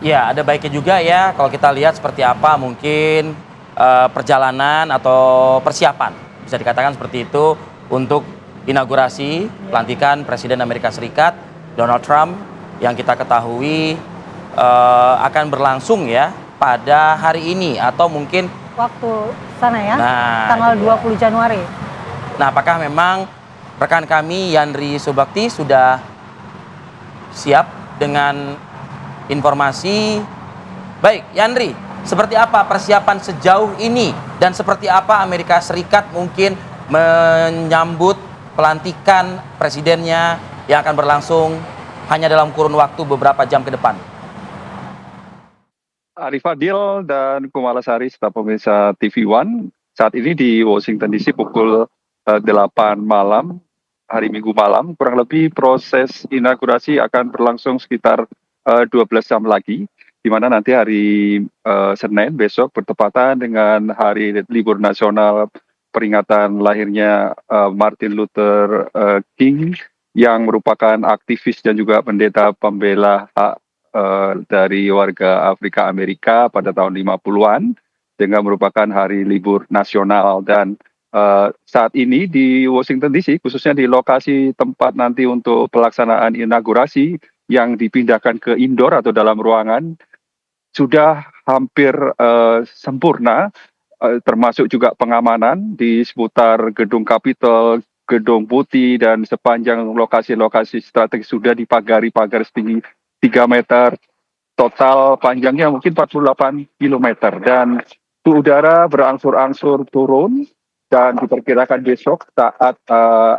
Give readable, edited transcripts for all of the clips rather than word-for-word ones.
Ya, ada baiknya juga ya kalau kita lihat seperti apa mungkin, perjalanan atau persiapan, bisa dikatakan seperti itu, untuk inaugurasi pelantikan Presiden Amerika Serikat, Donald Trump, yang kita ketahui, akan berlangsung ya pada hari ini atau mungkin Waktu sana ya, nah itu tanggal dia. 20 Januari. Nah, apakah memang rekan kami Yandri Subakti sudah siap dengan informasi. Baik, Yandri, seperti apa persiapan sejauh ini dan seperti apa Amerika Serikat mungkin menyambut pelantikan presidennya yang akan berlangsung hanya dalam kurun waktu beberapa jam ke depan? Arif Fadil dan Kumala Sari serta pemirsa TV One saat ini di Washington DC pukul 8 malam hari Minggu malam, kurang lebih proses inaugurasi akan berlangsung sekitar 12 jam lagi, di mana nanti hari Senin besok bertepatan dengan hari libur nasional peringatan lahirnya Martin Luther King yang merupakan aktivis dan juga pendeta pembela hak dari warga Afrika Amerika pada tahun 50-an dengan merupakan hari libur nasional. Dan saat ini di Washington DC, khususnya di lokasi tempat nanti untuk pelaksanaan inaugurasi yang dipindahkan ke indoor atau dalam ruangan, sudah hampir sempurna, termasuk juga pengamanan di seputar gedung Capitol, gedung Putih, dan sepanjang lokasi-lokasi strategis sudah dipagari pagar setinggi 3 meter, total panjangnya mungkin 48 kilometer, dan suhu udara berangsur-angsur turun dan diperkirakan besok saat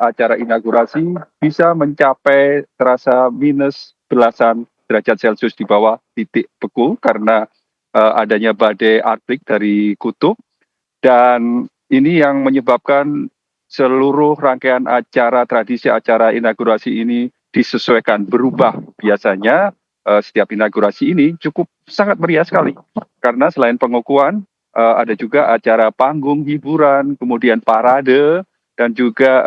acara inaugurasi bisa mencapai terasa minus belasan derajat Celcius di bawah titik beku karena adanya badai Arktik dari kutub. Dan ini yang menyebabkan seluruh rangkaian acara, tradisi acara inaugurasi ini disesuaikan, berubah. Biasanya setiap inaugurasi ini cukup sangat meriah sekali, karena selain pengukuhan ada juga acara panggung hiburan, kemudian parade, dan juga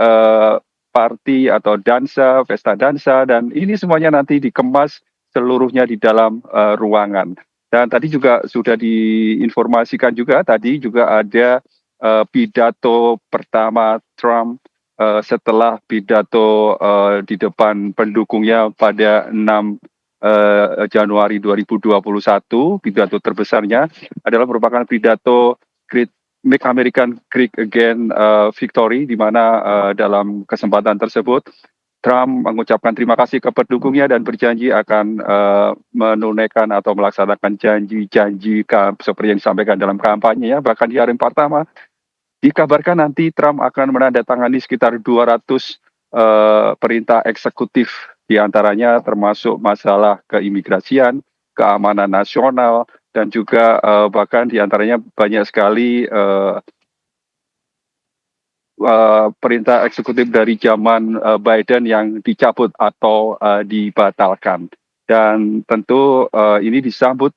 party atau dansa, pesta dansa, dan ini semuanya nanti dikemas seluruhnya di dalam ruangan. Dan tadi juga sudah diinformasikan juga, tadi juga ada pidato pertama Trump setelah pidato di depan pendukungnya pada 6 Januari 2021, pidato terbesarnya adalah merupakan pidato Great Make American Great Again Victory, di mana dalam kesempatan tersebut Trump mengucapkan terima kasih ke pendukungnya dan berjanji akan menunaikan atau melaksanakan janji-janji seperti yang disampaikan dalam kampanyenya. Bahkan di hari pertama dikabarkan nanti Trump akan menandatangani sekitar 200 perintah eksekutif, diantaranya termasuk masalah keimigrasian, keamanan nasional, dan juga bahkan diantaranya banyak sekali perintah eksekutif dari zaman Biden yang dicabut atau dibatalkan. Dan tentu ini disambut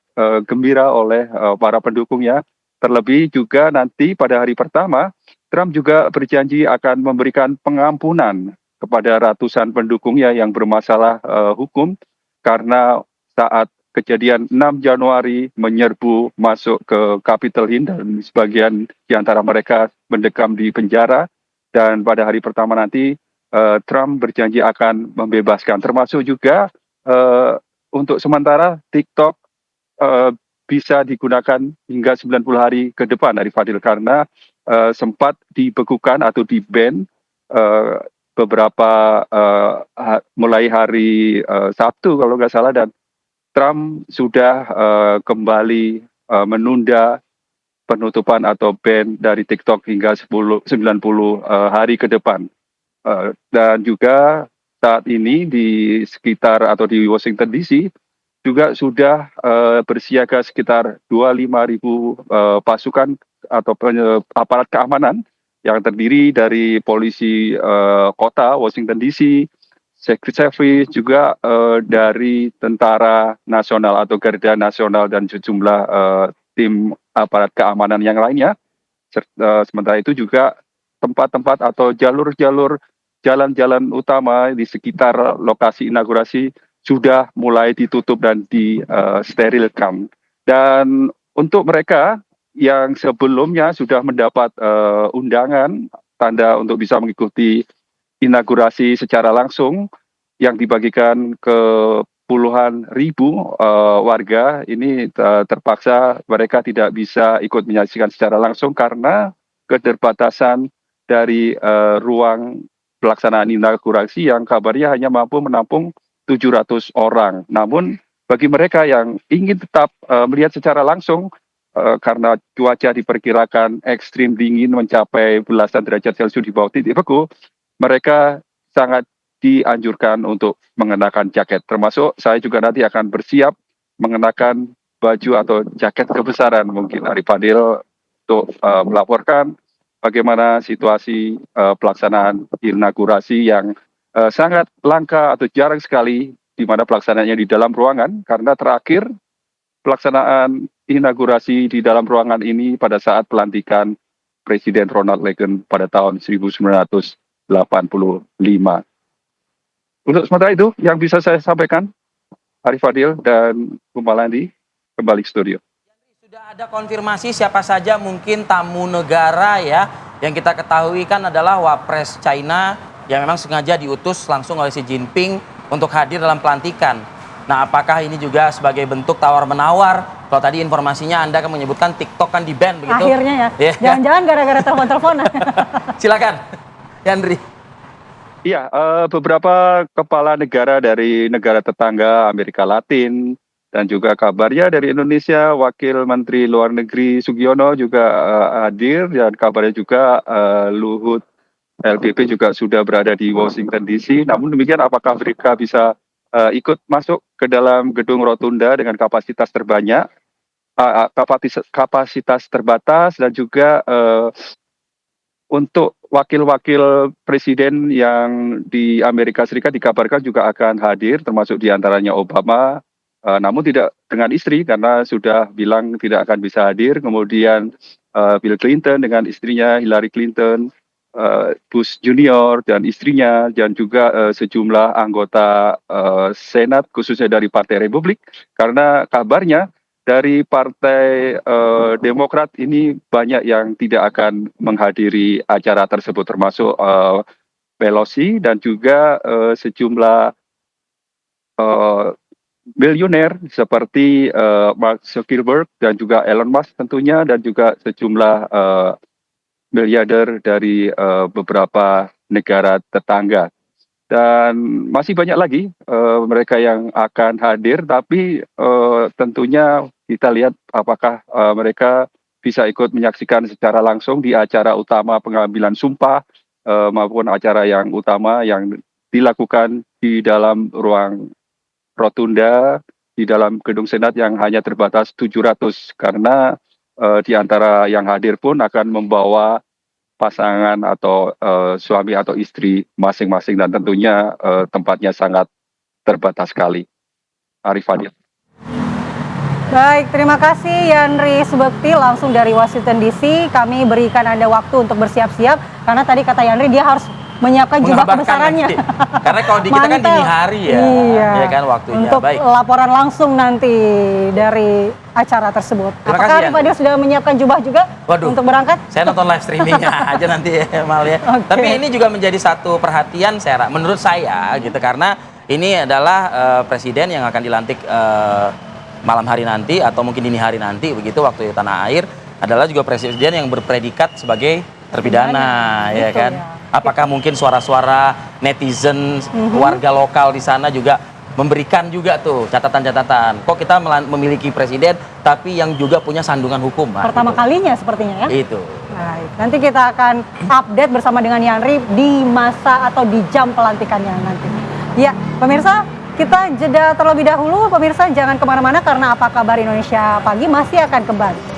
gembira oleh para pendukungnya. Terlebih juga nanti pada hari pertama, Trump juga berjanji akan memberikan pengampunan kepada ratusan pendukungnya yang bermasalah hukum karena saat kejadian 6 Januari menyerbu masuk ke Capitol Hill dan sebagian di antara mereka mendekam di penjara. Dan pada hari pertama nanti Trump berjanji akan membebaskan, termasuk juga untuk sementara TikTok bisa digunakan hingga 90 hari ke depan dari Fadil, karena sempat dibekukan atau di-ban beberapa mulai hari Sabtu kalau nggak salah, dan Trump sudah kembali menunda penutupan atau ban dari TikTok hingga 90 hari ke depan. Dan juga saat ini di sekitar atau di Washington DC juga sudah bersiaga sekitar 25.000 pasukan atau aparat keamanan yang terdiri dari polisi kota Washington DC, Secret Service, juga dari tentara nasional atau Garda Nasional, dan sejumlah tim aparat keamanan yang lainnya. Sementara itu juga tempat-tempat atau jalur-jalur jalan-jalan utama di sekitar lokasi inaugurasi sudah mulai ditutup dan disterilkan. Dan untuk mereka yang sebelumnya sudah mendapat undangan tanda untuk bisa mengikuti inaugurasi secara langsung yang dibagikan ke puluhan ribu warga, ini terpaksa mereka tidak bisa ikut menyaksikan secara langsung karena keterbatasan dari ruang pelaksanaan inaugurasi yang kabarnya hanya mampu menampung 700 orang. Namun bagi mereka yang ingin tetap melihat secara langsung, karena cuaca diperkirakan ekstrim dingin mencapai belasan derajat Celcius di bawah titik beku, mereka sangat dianjurkan untuk mengenakan jaket. Termasuk saya juga nanti akan bersiap mengenakan baju atau jaket kebesaran mungkin Arif Fadil untuk melaporkan bagaimana situasi pelaksanaan inaugurasi yang sangat langka atau jarang sekali di mana pelaksanaannya di dalam ruangan, karena terakhir pelaksanaan inaugurasi di dalam ruangan ini pada saat pelantikan Presiden Ronald Reagan pada tahun 1985. Untuk sementara itu yang bisa saya sampaikan, Arif Fadil dan Bu Malandi, kembali ke studio. Sudah ada konfirmasi siapa saja mungkin tamu negara ya, yang kita ketahui kan adalah Wapres China yang memang sengaja diutus langsung oleh Xi Jinping untuk hadir dalam pelantikan. Nah, apakah ini juga sebagai bentuk tawar-menawar? Kalau tadi informasinya Anda kan menyebutkan TikTok kan di-ban begitu. Akhirnya ya, Yeah. jangan-jangan gara-gara telepon-teleponan. Silakan, Yandri. Iya, beberapa kepala negara dari negara tetangga Amerika Latin dan juga kabarnya dari Indonesia, Wakil Menteri Luar Negeri Sugiono juga hadir, dan kabarnya juga Luhut LPP juga sudah berada di Washington DC. Namun demikian, apakah mereka bisa ikut masuk ke dalam gedung rotunda dengan kapasitas terbanyak, kapasitas terbatas, dan juga untuk wakil-wakil presiden yang di Amerika Serikat dikabarkan juga akan hadir, termasuk diantaranya Obama, namun tidak dengan istri karena sudah bilang tidak akan bisa hadir. Kemudian Bill Clinton dengan istrinya Hillary Clinton, Bush Junior dan istrinya, dan juga sejumlah anggota Senat khususnya dari Partai Republik, karena kabarnya dari Partai Demokrat ini banyak yang tidak akan menghadiri acara tersebut, termasuk Pelosi dan juga sejumlah miliuner seperti Mark Zuckerberg dan juga Elon Musk tentunya, dan juga sejumlah miliarder dari beberapa negara tetangga. Dan masih banyak lagi mereka yang akan hadir, tapi tentunya kita lihat apakah mereka bisa ikut menyaksikan secara langsung di acara utama pengambilan sumpah maupun acara yang utama yang dilakukan di dalam ruang rotunda di dalam gedung Senat yang hanya terbatas 700, karena di antara yang hadir pun akan membawa pasangan atau suami atau istri masing-masing, dan tentunya tempatnya sangat terbatas sekali. Arif Fadil. Baik, terima kasih Yandri Subakti langsung dari Washington DC. Kami berikan Anda waktu untuk bersiap-siap karena tadi kata Yandri dia harus menyiapkan jubah Mengabarkan kebesarannya. nanti. Karena kalau di kita kan Mantel. dini hari ya, Iya. ya kan waktunya. Untuk Baik. laporan langsung nanti dari acara tersebut. Terima Apakah kasih, Arif Fadil sudah menyiapkan jubah juga Waduh. untuk berangkat? Saya nonton live streamingnya aja nanti ya, Mal ya. Oke. Tapi ini juga menjadi satu perhatian menurut saya gitu, karena ini adalah presiden yang akan dilantik malam hari nanti atau mungkin dini hari nanti begitu waktu di tanah air, adalah juga presiden yang berpredikat sebagai terpidana, ya Betul, kan? ya. Apakah mungkin suara-suara netizen warga lokal di sana juga memberikan juga tuh catatan-catatan, kok kita memiliki presiden tapi yang juga punya sandungan hukum? Pertama gitu. kalinya sepertinya ya. Itu. Baik, nanti kita akan update bersama dengan Yandri di masa atau di jam pelantikannya nanti. Ya, pemirsa, kita jeda terlebih dahulu. Pemirsa jangan kemana-mana karena Apa Kabar Indonesia Pagi masih akan kembali.